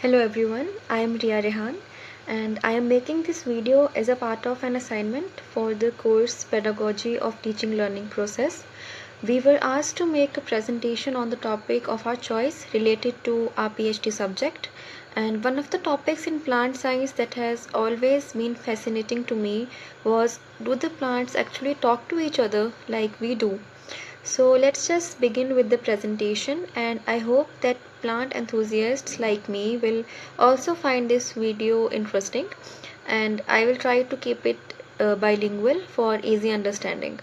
Hello everyone, I am Ria Rehan and I am making this video as a part of an assignment for the course Pedagogy of Teaching Learning Process. We were asked to make a presentation on the topic of our choice related to our PhD subject, and one of the topics in plant science that has always been fascinating to me was, do the plants actually talk to each other like we do? So let's just begin with the presentation, and I hope that plant enthusiasts like me will also find this video interesting, and I will try to keep it bilingual for easy understanding.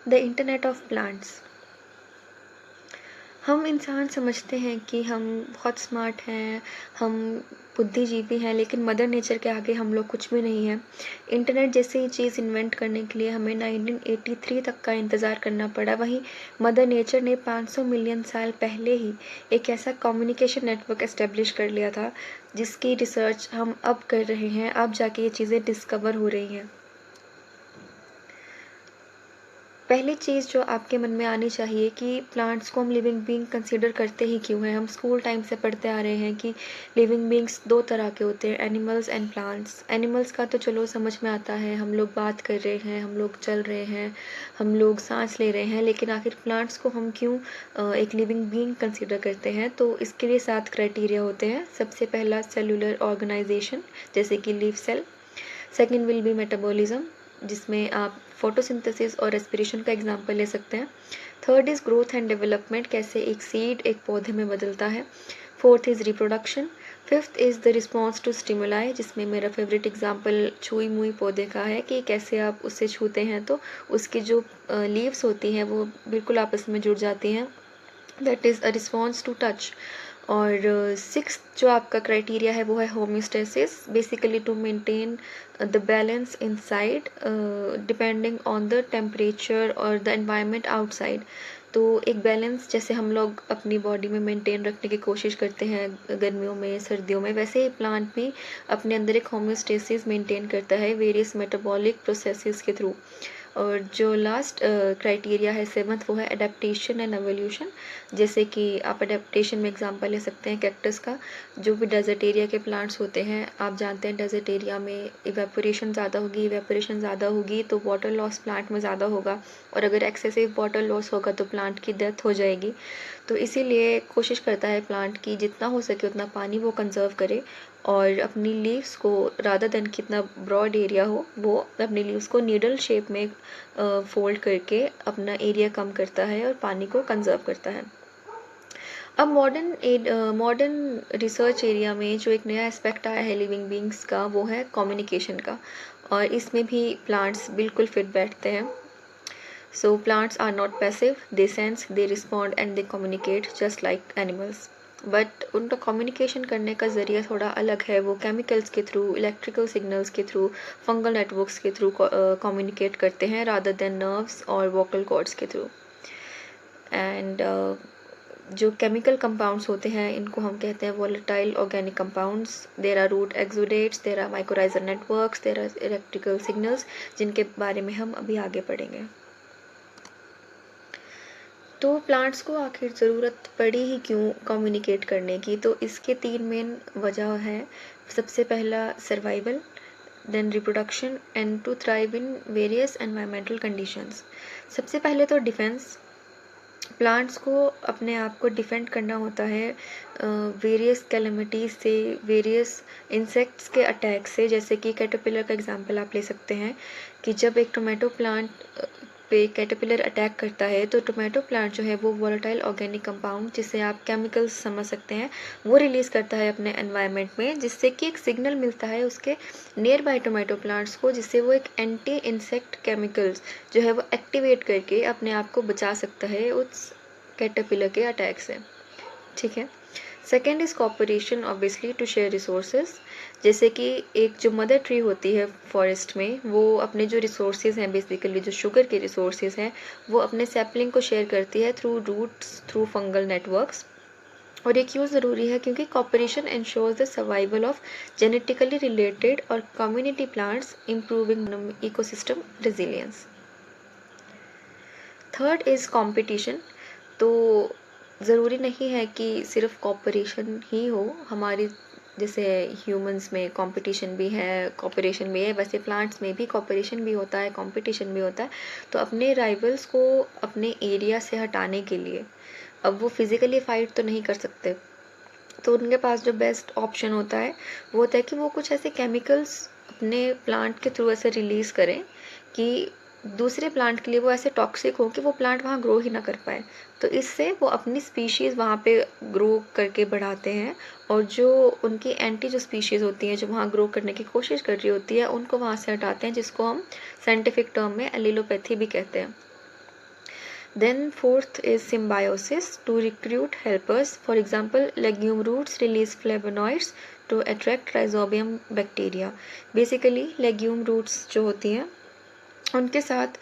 The Internet of Plants. हम इंसान समझते हैं कि हम बहुत smart हैं, हम बुद्धिजीवी हैं, लेकिन मदर नेचर के आगे हम लोग कुछ भी नहीं हैं। इंटरनेट जैसी चीज़ इन्वेंट करने के लिए हमें 1983 तक का इंतज़ार करना पड़ा। वहीं मदर नेचर ने 500 मिलियन साल पहले ही एक ऐसा कम्युनिकेशन नेटवर्क एस्टेब्लिश कर लिया था जिसकी रिसर्च हम अब कर रहे हैं। अब जाके ये चीज़ें डिस्कवर हो रही हैं। पहली चीज़ जो आपके मन में आनी चाहिए कि प्लांट्स को हम लिविंग बीइंग कंसीडर करते ही क्यों हैं। हम स्कूल टाइम से पढ़ते आ रहे हैं कि लिविंग बीइंग्स दो तरह के होते हैं, एनिमल्स एंड प्लांट्स। एनिमल्स का तो चलो समझ में आता है, हम लोग बात कर रहे हैं, हम लोग चल रहे हैं, हम लोग सांस ले रहे हैं, लेकिन आखिर प्लांट्स को हम क्यों एक लिविंग बीइंग कंसीडर करते हैं? तो इसके लिए 7 क्राइटेरिया होते हैं। सबसे पहला सेलुलर ऑर्गेनाइजेशन, जैसे कि leaf cell. Second will be metabolism, जिसमें आप फोटोसिंथेसिस और रेस्पिरेशन का एग्जाम्पल ले सकते हैं। Third is growth and development, कैसे एक सीड एक पौधे में बदलता है। Fourth is reproduction. Fifth is the response to stimuli, जिसमें मेरा फेवरेट एग्जाम्पल छुई मुई पौधे का है कि कैसे आप उससे छूते हैं तो उसकी जो लीव्स होती हैं वो बिल्कुल आपस में जुड़ जाती हैं। That is a response to touch. और सिक्स्थ जो आपका क्राइटेरिया है वो है homeostasis, basically to maintain the balance inside depending on the temperature और द एनवायरनमेंट आउटसाइड। तो एक बैलेंस जैसे हम लोग अपनी बॉडी में मेंटेन रखने की कोशिश करते हैं गर्मियों में सर्दियों में, वैसे ही प्लांट भी अपने अंदर एक होम्योस्टेसिस मेंटेन करता है वेरियस मेटाबॉलिक प्रोसेसेस के थ्रू। और जो लास्ट क्राइटेरिया है सेवन्थ, वो है अडेप्टेशन एंड एवोल्यूशन। जैसे कि आप अडेप्टेशन में एग्जांपल ले सकते हैं कैक्टस का। जो भी डेजर्ट एरिया के प्लांट्स होते हैं, आप जानते हैं डेजर्ट एरिया में इवेपोरेशन ज़्यादा होगी तो वाटर लॉस प्लांट में ज़्यादा होगा, और अगर एक्सेसिव वाटर लॉस होगा तो प्लांट की डेथ हो जाएगी। तो इसीलिए कोशिश करता है प्लांट की जितना हो सके उतना पानी वो कंजर्व करे, और अपनी लीव्स को रादर देन कितना ब्रॉड एरिया हो वो अपनी लीव्स को नीडल शेप में फोल्ड करके अपना एरिया कम करता है और पानी को कंजर्व करता है। अब मॉडर्न रिसर्च एरिया में जो एक नया एस्पेक्ट आया है लिविंग बीइंग्स का, वो है कम्युनिकेशन का, और इसमें भी प्लांट्स बिल्कुल फिट बैठते हैं। So plants are not passive, they sense, they respond and they communicate just like animals. But उनका कम्युनिकेशन करने का ज़रिया थोड़ा अलग है। वो केमिकल्स के थ्रू, इलेक्ट्रिकल सिग्नल्स के थ्रू, फंगल नेटवर्क्स के थ्रू कम्युनिकेट करते हैं रादर देन नर्व्स और वोकल कॉर्ड्स के थ्रू। एंड जो केमिकल कंपाउंड्स होते हैं इनको हम कहते हैं volatile organic compounds. There are root exudates, there are माइक्रोराइजर networks, there are electrical signals, जिनके बारे में हम अभी आगे पढ़ेंगे। तो प्लांट्स को आखिर ज़रूरत पड़ी ही क्यों कम्युनिकेट करने की? तो इसके 3 मेन वजह हैं। सबसे पहला survival, then reproduction and to thrive in various environmental conditions. सबसे पहले तो डिफेंस। प्लांट्स को अपने आप को डिफेंड करना होता है वेरियस कैलेमिटीज से, वेरियस इंसेक्ट्स के अटैक से। जैसे कि कैटरपिलर का एग्जांपल आप ले सकते हैं कि जब एक टोमेटो प्लांट पे कैटरपिलर अटैक करता है तो टोमेटो प्लांट जो है वो वोलेटाइल ऑर्गेनिक कंपाउंड, जिसे आप केमिकल्स समझ सकते हैं, वो रिलीज़ करता है अपने एनवायरनमेंट में, जिससे कि एक सिग्नल मिलता है उसके नियर बाय टोमेटो प्लांट्स को, जिससे वो एक एंटी इंसेक्ट केमिकल्स जो है वो एक्टिवेट करके अपने आप को बचा सकता है उस कैटरपिलर के अटैक से। ठीक है। Second is cooperation, obviously to share resources. जैसे कि एक जो मदर ट्री होती है फॉरेस्ट में, वो अपने जो रिसोर्सेज हैं, बेसिकली जो शुगर के रिसोर्सेज हैं, वो अपने सैपलिंग को शेयर करती है through roots, through fungal networks. और ये क्यों ज़रूरी है? क्योंकि cooperation ensures the survival of genetically related और community plants, improving ecosystem resilience. Third is competition. तो ज़रूरी नहीं है कि सिर्फ कॉपरेशन ही हो हमारी, जैसे ह्यूमंस में कंपटीशन भी है, कॉपरेशन भी है, वैसे प्लांट्स में भी कॉपरेशन भी होता है, कंपटीशन भी होता है। तो अपने राइवल्स को अपने एरिया से हटाने के लिए, अब वो फिज़िकली फाइट तो नहीं कर सकते, तो उनके पास जो बेस्ट ऑप्शन होता है वो होता है कि वो कुछ ऐसे केमिकल्स अपने प्लांट के थ्रू ऐसे रिलीज़ करें कि दूसरे प्लांट के लिए वो ऐसे टॉक्सिक हो कि वो प्लांट वहाँ ग्रो ही ना कर पाए। तो इससे वो अपनी स्पीशीज़ वहाँ पे ग्रो करके बढ़ाते हैं, और जो उनकी एंटी जो स्पीशीज़ होती हैं जो वहाँ ग्रो करने की कोशिश कर रही होती है उनको वहाँ से हटाते हैं, जिसको हम साइंटिफिक टर्म में एलिलोपैथी भी कहते हैं। Then fourth is symbiosis to recruit helpers. For example, legume roots release flavonoids to attract rhizobium bacteria. Basically, legume roots जो होती हैं उनके साथ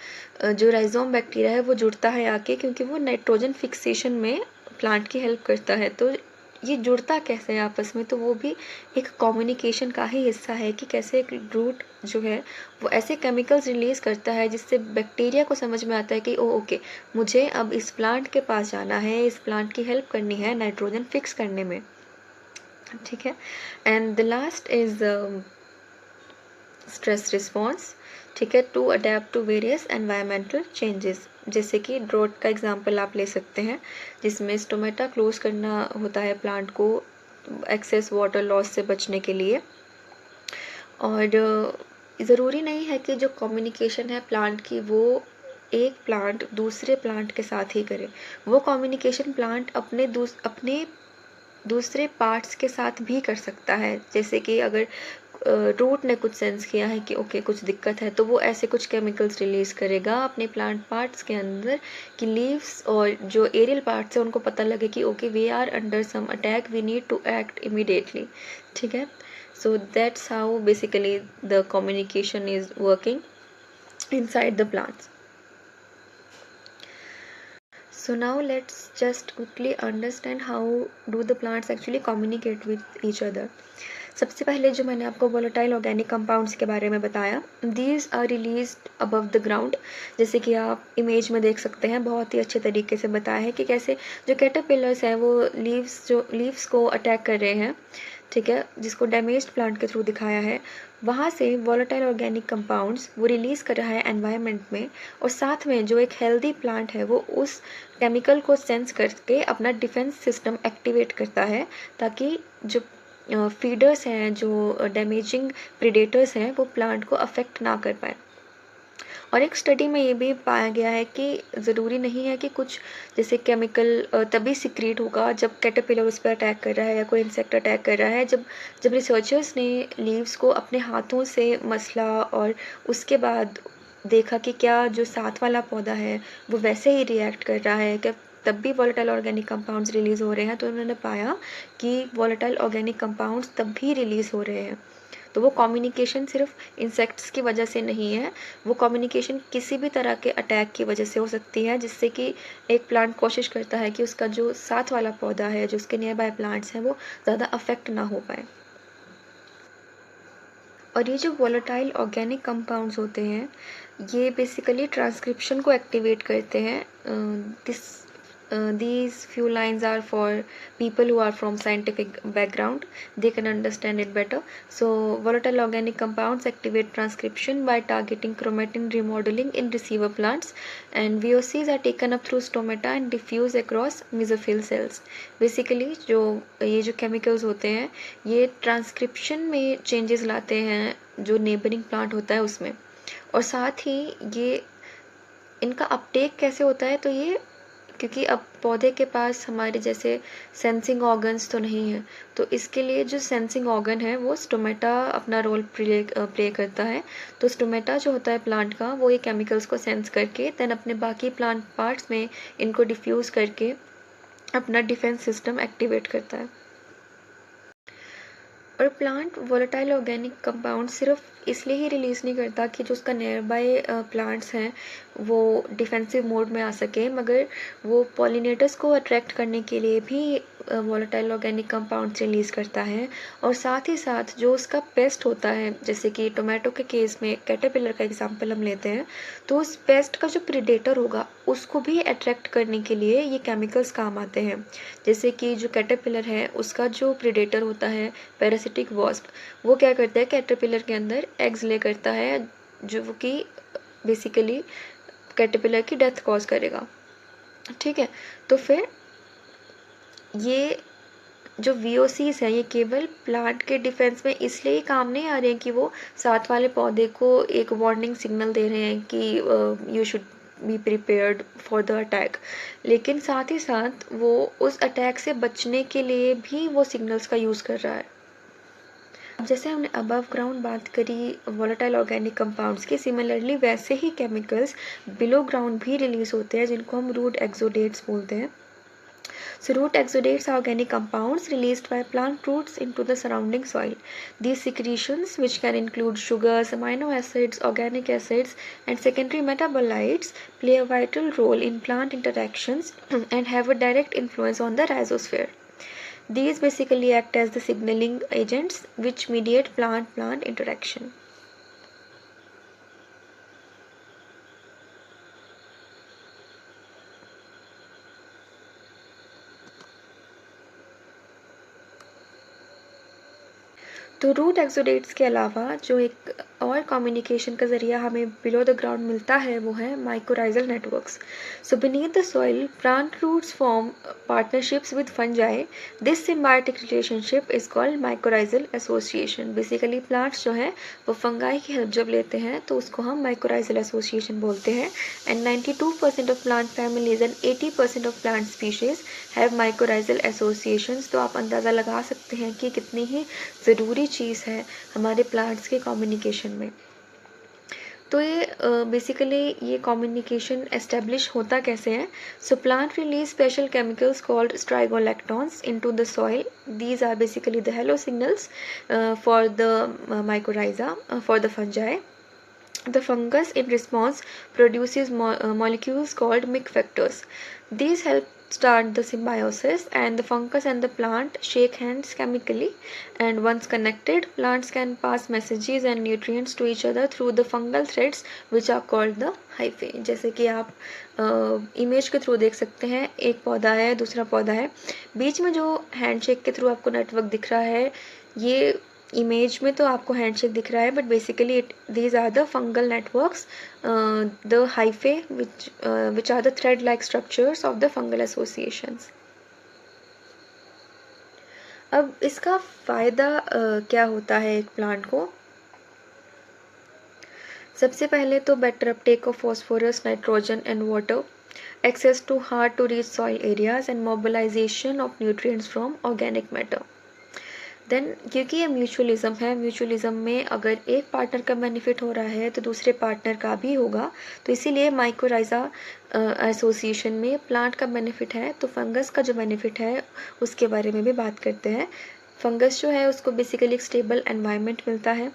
जो राइजोम बैक्टीरिया है वो जुड़ता है आके, क्योंकि वो नाइट्रोजन फिक्सेशन में प्लांट की हेल्प करता है। तो ये जुड़ता कैसे है आपस में, तो वो भी एक कम्युनिकेशन का ही हिस्सा है कि कैसे एक रूट जो है वो ऐसे केमिकल्स रिलीज करता है जिससे बैक्टीरिया को समझ में आता है कि ओ ओके, मुझे अब इस प्लांट के पास जाना है, इस प्लांट की हेल्प करनी है नाइट्रोजन फिक्स करने में। ठीक है। And the last is stress response. ठीक है, to adapt to various environmental changes. जैसे कि ड्रॉट का एग्जांपल आप ले सकते हैं, जिसमें स्टोमेटा क्लोज करना होता है प्लांट को एक्सेस वाटर लॉस से बचने के लिए। और ज़रूरी नहीं है कि जो कम्युनिकेशन है प्लांट की वो एक प्लांट दूसरे प्लांट के साथ ही करे। वो कम्युनिकेशन प्लांट अपने दूसरे पार्ट्स के साथ भी कर सकता है। जैसे कि अगर रूट ने कुछ सेंस किया है कि ओके कुछ दिक्कत है, तो वो ऐसे कुछ केमिकल्स रिलीज करेगा अपने प्लांट पार्ट्स के अंदर कि लीव्स और जो एरियल पार्ट्स है उनको पता लगे कि okay we are under some attack, we need to act immediately. ठीक है, so that's how basically the communication is working inside the plants. So now let's just quickly understand how do the plants actually communicate with each other. सबसे पहले जो मैंने आपको volatile organic compounds के बारे में बताया, these are released above the ground. जैसे कि आप इमेज में देख सकते हैं, बहुत ही अच्छे तरीके से बताया है कि कैसे जो कैटरपिलर्स हैं वो लीव्स को अटैक कर रहे हैं। ठीक है, जिसको डैमेज्ड प्लांट के थ्रू दिखाया है, वहाँ से वोलेटाइल ऑर्गेनिक कंपाउंड्स वो रिलीज़ कर रहा है एनवायरनमेंट में, और साथ में जो एक हेल्दी प्लांट है वो उस केमिकल को सेंस करके अपना डिफेंस सिस्टम एक्टिवेट करता है, ताकि जो फीडर्स हैं, जो डैमेजिंग प्रीडेटर्स हैं, वो प्लांट को अफेक्ट ना कर पाए। और एक स्टडी में ये भी पाया गया है कि ज़रूरी नहीं है कि कुछ जैसे केमिकल तभी सिक्रीट होगा जब कैटरपिलर उस पर अटैक कर रहा है या कोई इंसेक्ट अटैक कर रहा है। जब रिसर्चर्स ने लीव्स को अपने हाथों से मसला और उसके बाद देखा कि क्या जो साथ वाला पौधा है वो वैसे ही रिएक्ट कर रहा है क्या, तब भी वोलेटाइल ऑर्गेनिक कंपाउंड्स रिलीज़ हो रहे हैं, तो उन्होंने पाया कि वोलेटाइल ऑर्गेनिक कंपाउंड्स तब भी रिलीज़ हो रहे हैं। तो वो कम्युनिकेशन सिर्फ इंसेक्ट्स की वजह से नहीं है, वो कम्युनिकेशन किसी भी तरह के अटैक की वजह से हो सकती है, जिससे कि एक प्लांट कोशिश करता है कि उसका जो साथ वाला पौधा है, जो उसके नियर बाय प्लांट्स हैं, वो ज़्यादा अफेक्ट ना हो पाए। और ये जो वोलेटाइल ऑर्गेनिक कंपाउंड्स होते हैं, ये बेसिकली ट्रांसक्रिप्शन को एक्टिवेट करते हैं। These few lines are for people who are from scientific background, they can understand it better. So volatile organic compounds activate transcription by targeting chromatin remodeling in receiver plants, and VOCs are taken up through stomata and diffuse across mesophyll cells. Basically ये जो chemicals होते हैं ये transcription में changes लाते हैं जो neighbouring plant होता है उसमें, और साथ ही ये इनका अपटेक कैसे होता है, तो ये क्योंकि अब पौधे के पास हमारे जैसे सेंसिंग ऑर्गन्स तो नहीं है, तो इसके लिए जो सेंसिंग ऑर्गन है वो स्टोमेटा अपना रोल प्ले करता है। तो स्टोमेटा जो होता है प्लांट का, वो ये केमिकल्स को सेंस करके देन अपने बाकी प्लांट पार्ट्स में इनको डिफ्यूज़ करके अपना डिफेंस सिस्टम एक्टिवेट करता है। और प्लांट वोलेटाइल ऑर्गेनिक कंपाउंड सिर्फ इसलिए ही रिलीज़ नहीं करता कि जो उसका नियर बाय प्लांट्स हैं वो डिफेंसिव मोड में आ सके, मगर वो पॉलिनेटर्स को अट्रैक्ट करने के लिए भी वोलेटाइल ऑर्गेनिक कंपाउंड्स रिलीज़ करता है। और साथ ही साथ जो उसका पेस्ट होता है, जैसे कि टोमेटो के केस में कैटरपिलर का एग्जांपल हम लेते हैं, तो उस पेस्ट का जो प्रीडेटर होगा उसको भी अट्रैक्ट करने के लिए ये केमिकल्स काम आते हैं। जैसे कि जो कैटरपिलर है उसका जो प्रीडेटर होता है पैरासिटिक वॉस्प, वो क्या करता है कैटरपिलर के अंदर एग्स ले करता है, जो कि बेसिकली कैटरपिलर की डेथ कॉज करेगा। ठीक है, तो फिर ये जो VOCs हैं ये केवल प्लांट के डिफेंस में इसलिए ही काम नहीं आ रहे हैं कि वो साथ वाले पौधे को एक वार्निंग सिग्नल दे रहे हैं कि you should be prepared for the attack, लेकिन साथ ही साथ वो उस अटैक से बचने के लिए भी वो सिग्नल्स का यूज़ कर रहा है। जैसे हमने अबव ग्राउंड बात करी वोलेटाइल ऑर्गेनिक कंपाउंड्स की, सिमिलरली वैसे ही केमिकल्स बिलो ग्राउंड भी रिलीज होते हैं जिनको हम रूट एक्सोडेट्स बोलते हैं। So root exudates are organic compounds released by plant roots into the surrounding soil. These secretions, which can include sugars, amino acids, organic acids, and secondary metabolites, play a vital role in plant interactions and have a direct influence on the rhizosphere. These basically act as the signaling agents which mediate plant-plant interaction. तो root एक्सोडेट्स के अलावा जो एक और communication का ज़रिया हमें below the ground मिलता है वो है mycorrhizal networks. So beneath the soil plant roots form partnerships with fungi. This symbiotic relationship is called mycorrhizal association. Basically plants जो हैं वो फंगाई की हेल्प जब लेते हैं तो उसको हम माइकोराइजल एसोसिएशन बोलते हैं। And 92% of plant families and 80% of plant species have mycorrhizal associations. तो आप अंदाज़ा लगा सकते हैं कि कितनी ही ज़रूरी चीज़ है हमारे प्लांट्स के कम्युनिकेशन में। तो ये बेसिकली ये कम्युनिकेशन एस्टेब्लिश होता कैसे है? So plant release special chemicals called strigolactones into the soil. These are basically the hello signals for the mycorrhiza for the fungi. The fungus in response produces molecules called MIC factors. These help start the symbiosis, and the fungus and the plant shake hands chemically, and once connected plants can pass messages and nutrients to each other through the fungal threads which are called the hyphae. जैसे कि आप image के through देख सकते हैं, एक पौधा है दूसरा पौधा है, बीच में जो हैंडशेक के थ्रू आपको नेटवर्क दिख रहा है, ये इमेज में तो आपको हैंडशेक दिख रहा है but basically these are the fungal networks, the hyphae which are the thread like structures of the fungal associations. अब इसका फ़ायदा क्या होता है एक प्लांट को? सबसे पहले तो better uptake of phosphorus, nitrogen and water, access to hard to reach soil areas and mobilization of nutrients from organic matter. Then क्योंकि ये म्यूचुअलिज्म है, म्यूचुअलिज्म में अगर एक पार्टनर का बेनिफिट हो रहा है तो दूसरे पार्टनर का भी होगा, तो इसीलिए माइकोराइजा एसोसिएशन में प्लांट का बेनिफिट है। तो फंगस का जो बेनिफिट है उसके बारे में भी बात करते हैं। फंगस जो है उसको बेसिकली एक स्टेबल एनवायरनमेंट मिलता है,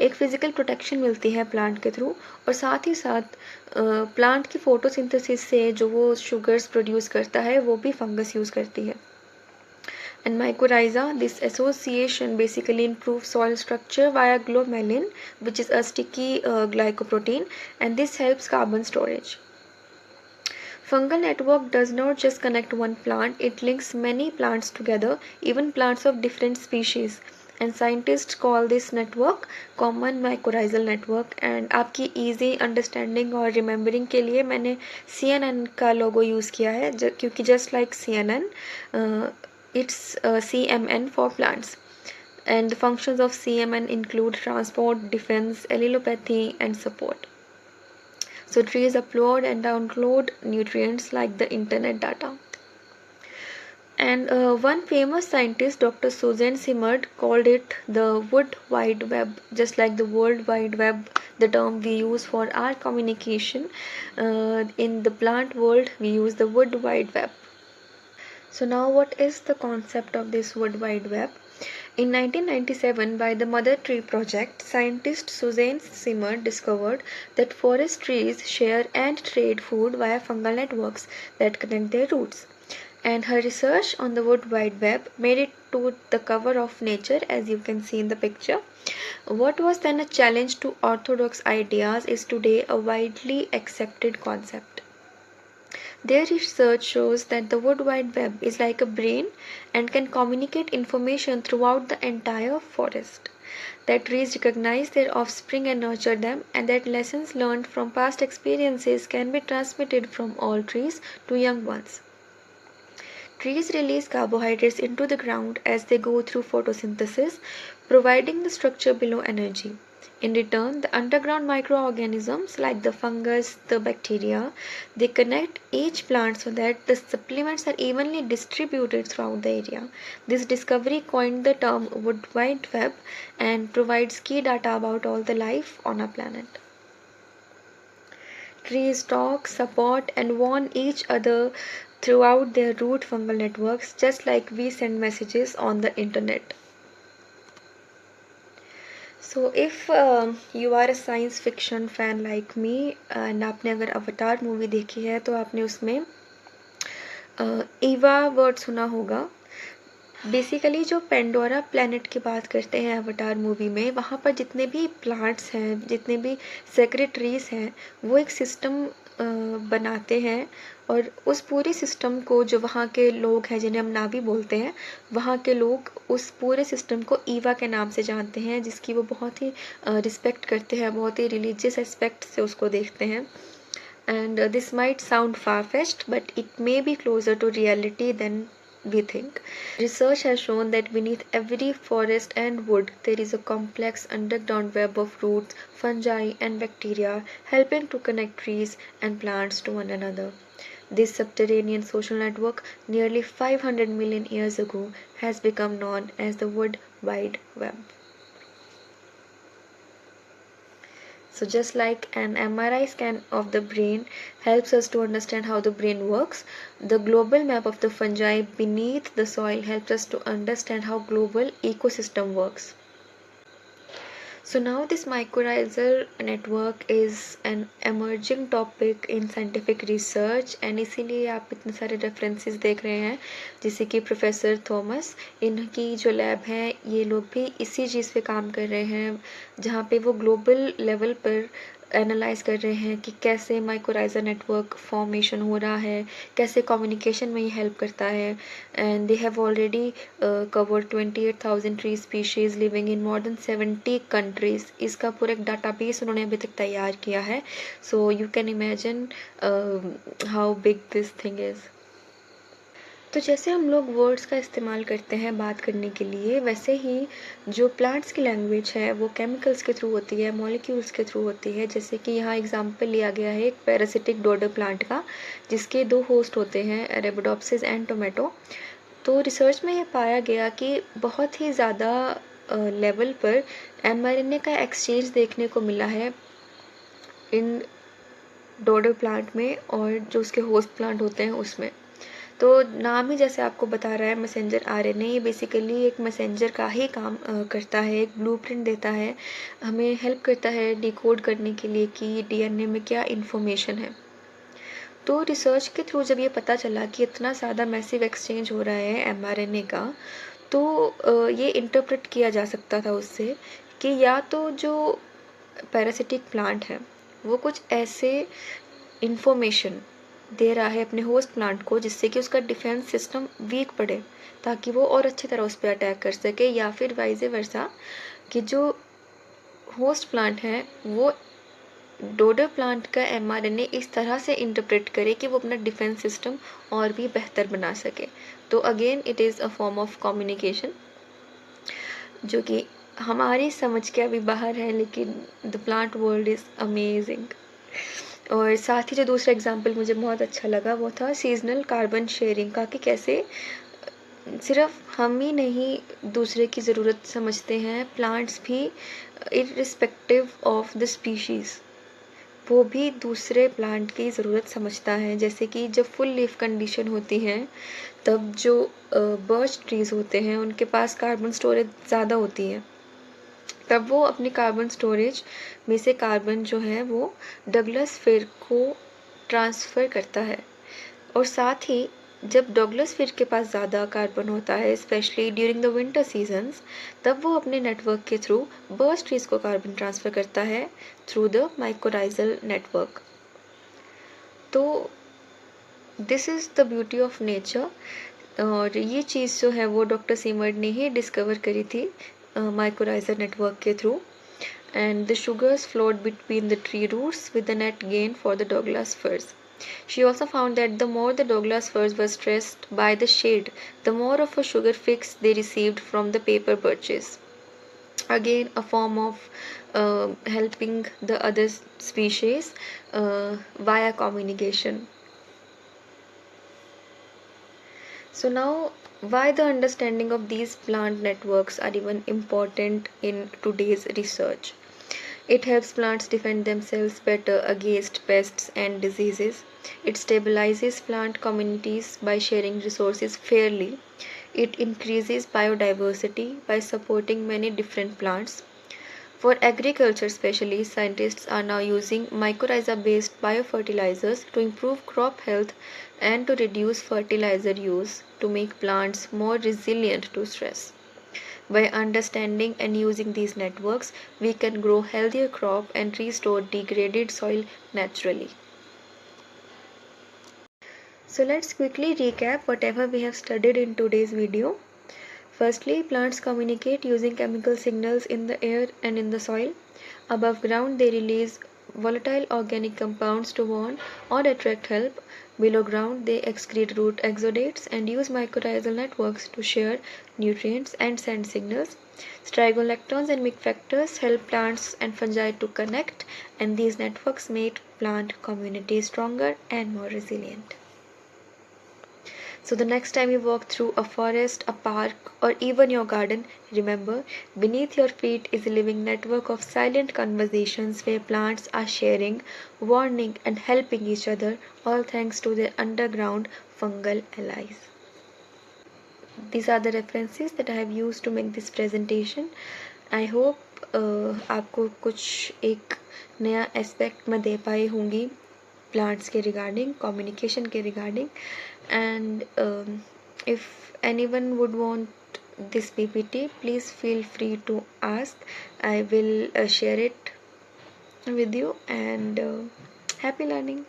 एक फिजिकल प्रोटेक्शन मिलती है प्लांट के थ्रू, और साथ ही साथ प्लांट की फोटोसिंथेसिस से जो वो शुगर्स प्रोड्यूस करता है वो भी फंगस यूज़ करती है। And mycorrhiza, this association basically improves soil structure via glomalin, which is a sticky glycoprotein, and this helps carbon storage. Fungal network does not just connect one plant, it links many plants together, even plants of different species. And scientists call this network common mycorrhizal network. And आपकी easy understanding और remembering के लिए मैंने CNN का logo use किया है, क्योंकि just like CNN, it's CMN for plants, and the functions of CMN include transport, defense, allelopathy, and support. So trees upload and download nutrients like the internet data. And one famous scientist, Dr. Susan Simard, called it the Wood Wide Web. Just like the World Wide Web, the term we use for our communication, in the plant world we use the Wood Wide Web. So now what is the concept of this Wood Wide Web? In 1997, by the Mother Tree Project, scientist Suzanne Simard discovered that forest trees share and trade food via fungal networks that connect their roots. And her research on the Wood Wide Web made it to the cover of Nature, as you can see in the picture. What was then a challenge to orthodox ideas is today a widely accepted concept. Their research shows that the Wood Wide Web is like a brain and can communicate information throughout the entire forest. That trees recognize their offspring and nurture them, and that lessons learned from past experiences can be transmitted from old trees to young ones. Trees release carbohydrates into the ground as they go through photosynthesis, providing the structure below energy. In return, the underground microorganisms like the fungus, the bacteria, they connect each plant so that the supplements are evenly distributed throughout the area. This discovery coined the term Wood Wide Web and provides key data about all the life on our planet. Trees talk, support, and warn each other throughout their root fungal networks, just like we send messages on the internet. So if you are a science fiction fan like me and आपने अगर Avatar movie देखी है तो आपने उसमें Eva word सुना होगा. Basically जो पेंडोरा प्लैनेट की बात करते हैं अवतार मूवी में, वहाँ पर जितने भी प्लांट्स हैं, जितने भी सेक्रेट ट्रीज हैं, वो एक सिस्टम बनाते हैं और उस पूरे सिस्टम को जो वहाँ के लोग हैं जिन्हें हम नावी बोलते हैं, वहाँ के लोग उस पूरे सिस्टम को ईवा के नाम से जानते हैं, जिसकी वो बहुत ही रिस्पेक्ट करते हैं, बहुत ही रिलीजियस एस्पेक्ट से उसको देखते हैं. And this might sound far-fetched, but it may be closer to reality than we think. Research has shown that beneath every forest and wood, there is a complex underground web of roots, fungi, and bacteria helping to connect trees and plants to one another. This subterranean social network, nearly 500 million years ago, has become known as the Wood Wide Web. So just like an MRI scan of the brain helps us to understand how the brain works, the global map of the fungi beneath the soil helps us to understand how global ecosystem works. So now this mycorrhizal network is an emerging topic in scientific research and इसीलिए आप इतने सारे references देख रहे हैं, जैसे कि professor Thomas, इनकी जो लैब है ये लोग भी इसी चीज़ पे काम कर रहे हैं, जहाँ पे वो ग्लोबल लेवल पर एनालाइज कर रहे हैं कि कैसे माइक्रोराइजर नेटवर्क फॉर्मेशन हो रहा है, कैसे कम्युनिकेशन में ये हेल्प करता है. And they have already covered 28,000 tree species living in more than 70 countries. इसका पूरा एक डाटाबेस उन्होंने अभी तक तैयार किया है. So you can imagine how big this thing is. तो जैसे हम लोग वर्ड्स का इस्तेमाल करते हैं बात करने के लिए, वैसे ही जो प्लांट्स की लैंग्वेज है वो केमिकल्स के थ्रू होती है, मॉलिक्यूल्स के थ्रू होती है. जैसे कि यहाँ एग्जांपल लिया गया है एक पैरासिटिक डोडो प्लांट का, जिसके 2 होस्ट होते हैं, अरेबिडोप्सिस एंड टोमेटो. तो रिसर्च में ये पाया गया कि बहुत ही ज़्यादा लेवल पर mRNA का एक्सचेंज देखने को मिला है इन डोडो प्लांट में और जो उसके होस्ट प्लांट होते हैं उसमें. तो नाम ही जैसे आपको बता रहा है मैसेंजर आरएनए, ये बेसिकली एक मैसेंजर का ही काम करता है, एक ब्लूप्रिंट देता है, हमें हेल्प करता है डिकोड करने के लिए कि डीएनए में क्या इन्फॉर्मेशन है. तो रिसर्च के थ्रू जब ये पता चला कि इतना ज़्यादा मैसिव एक्सचेंज हो रहा है एमआरएनए का, तो ये इंटरप्रेट किया जा सकता था उससे कि या तो जो पैरासिटिक प्लांट है वो कुछ ऐसे इन्फॉर्मेशन दे रहा है अपने होस्ट प्लांट को जिससे कि उसका डिफेंस सिस्टम वीक पड़े, ताकि वो और अच्छी तरह उस पर अटैक कर सके, या फिर वाइज वर्सा कि जो होस्ट प्लांट है वो डोडो प्लांट का एमआरएनए इस तरह से इंटरप्रेट करे कि वो अपना डिफेंस सिस्टम और भी बेहतर बना सके. तो again it is a form of communication जो कि हमारी समझ के अभी बाहर है, लेकिन the plant world is amazing. और साथ ही जो दूसरा एग्जाम्पल मुझे बहुत अच्छा लगा वो था सीजनल कार्बन शेयरिंग का, कि कैसे सिर्फ हम ही नहीं दूसरे की ज़रूरत समझते हैं, प्लांट्स भी इररिस्पेक्टिव ऑफ द स्पीशीज़ वो भी दूसरे प्लांट की ज़रूरत समझता है। जैसे कि जब फुल लीफ कंडीशन होती है, तब जो बर्च ट्रीज़ होते हैं उनके पास कार्बन स्टोरेज ज़्यादा होती है। तब वो अपनी कार्बन स्टोरेज में से कार्बन जो है वो डगलस फिर को ट्रांसफ़र करता है। और साथ ही जब डगलस फिर के पास ज़्यादा कार्बन होता है, specially during the winter seasons, तब वो अपने नेटवर्क के थ्रू बर्च ट्रीज़ को कार्बन ट्रांसफ़र करता है थ्रू द माइकोराइजल नेटवर्क। तो this is the beauty of nature. और ये चीज़ जो है वो डॉक्टर सीमर्ड ने ही डिस्कवर करी थी माइकोराइजल नेटवर्क के through. And the sugars flowed between the tree roots with the net gain for the Douglas firs. She also found that the more the Douglas firs were stressed by the shade, the more of a sugar fix they received from the paper birches. Again, a form of helping the other species via communication. So now, why the understanding of these plant networks are even important in today's research? It helps plants defend themselves better against pests and diseases. It stabilizes plant communities by sharing resources fairly. It increases biodiversity by supporting many different plants. For agriculture, especially, scientists are now using mycorrhiza based biofertilizers to improve crop health and to reduce fertilizer use to make plants more resilient to stress. By understanding and using these networks, we can grow healthier crop and restore degraded soil naturally. So let's quickly recap whatever we have studied in today's video. Firstly, plants communicate using chemical signals in the air and in the soil. Above ground, they release volatile organic compounds to warn or attract help. Below ground, they excrete root exudates and use mycorrhizal networks to share nutrients and send signals. Strigolectons and milk factors help plants and fungi to connect, and these networks make plant communities stronger and more resilient. So the next time you walk through a forest, a park, or even your garden, remember, beneath your feet is a living network of silent conversations where plants are sharing, warning, and helping each other, all thanks to their underground fungal allies. These are the references that I have used to make this presentation. I hope आपको कुछ एक नया aspect मैं दे पाई होंगी plants के regarding, communication के regarding, and if anyone would want this PPT, please feel free to ask. I will share it with you, and happy learning.